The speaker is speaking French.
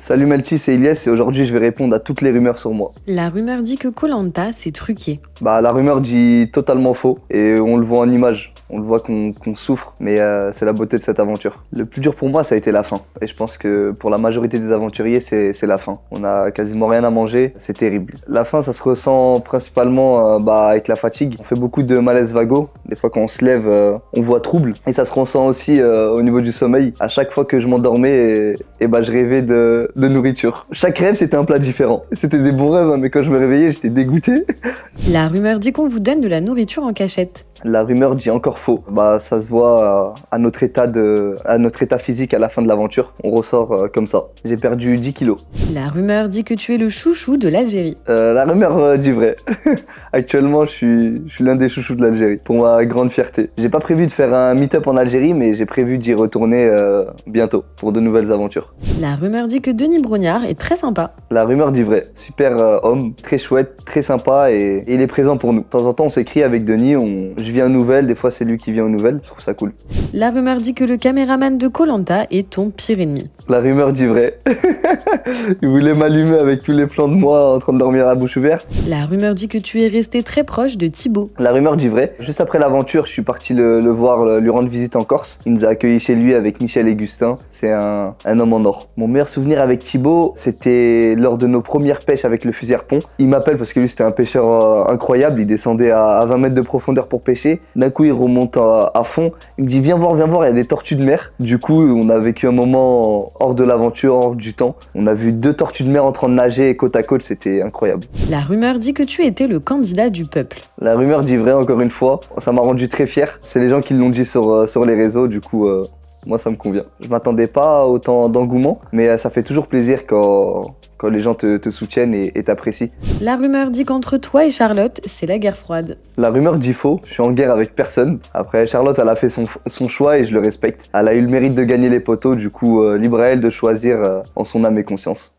Salut Melchi, c'est Ilyes et aujourd'hui je vais répondre à toutes les rumeurs sur moi. La rumeur dit que koh c'est truqué. La rumeur dit totalement faux et on le voit en image. On le voit qu'on souffre, mais c'est la beauté de cette aventure. Le plus dur pour moi, ça a été la faim. Et je pense que pour la majorité des aventuriers, c'est la faim. On a quasiment rien à manger, c'est terrible. La faim, ça se ressent principalement avec la fatigue. On fait beaucoup de malaise vago. Des fois, quand on se lève, on voit trouble. Et ça se ressent aussi au niveau du sommeil. À chaque fois que je m'endormais, je rêvais de nourriture. Chaque rêve, c'était un plat différent. C'était des bons rêves, mais quand je me réveillais, j'étais dégoûté. La rumeur dit qu'on vous donne de la nourriture en cachette. La rumeur dit encore faux. Ça se voit à notre état physique à la fin de l'aventure. On ressort comme ça. J'ai perdu 10 kilos. La rumeur dit que tu es le chouchou de l'Algérie. La rumeur dit vrai. Actuellement, je suis l'un des chouchous de l'Algérie. Pour ma grande fierté. J'ai pas prévu de faire un meet-up en Algérie, mais j'ai prévu d'y retourner bientôt pour de nouvelles aventures. La rumeur dit que Denis Brognard est très sympa. La rumeur dit vrai. Super homme, très chouette, très sympa et il est présent pour nous. De temps en temps, on s'écrit avec Denis, je viens aux nouvelles, des fois c'est lui qui vient aux nouvelles, je trouve ça cool. La rumeur dit que le caméraman de koh est ton pire ennemi. La rumeur dit vrai. Il voulait m'allumer avec tous les plans de moi en train de dormir à la bouche ouverte. La rumeur dit que tu es resté très proche de Thibaut. La rumeur dit vrai. Juste après l'aventure, je suis parti le voir, lui rendre visite en Corse. Il nous a accueillis chez lui avec Michel et Gustin. C'est un homme en or. Mon meilleur souvenir avec Thibaut, c'était lors de nos premières pêches avec le fusil harpon. Il m'appelle parce que lui c'était un pêcheur incroyable. Il descendait à 20 mètres de profondeur pour pêcher. D'un coup, il remonte à fond. Il me dit viens voir, il y a des tortues de mer. Du coup, on a vécu un moment hors de l'aventure, hors du temps. On a vu 2 tortues de mer en train de nager côte à côte, c'était incroyable. La rumeur dit que tu étais le candidat du peuple. La rumeur dit vrai encore une fois. Ça m'a rendu très fier. C'est les gens qui l'ont dit sur les réseaux, du coup moi ça me convient. Je m'attendais pas à autant d'engouement, mais ça fait toujours plaisir quand les gens te soutiennent et t'apprécient. La rumeur dit qu'entre toi et Charlotte, c'est la guerre froide. La rumeur dit faux, je suis en guerre avec personne. Après, Charlotte, elle a fait son choix et je le respecte. Elle a eu le mérite de gagner les poteaux, du coup, libre à elle de choisir en son âme et conscience.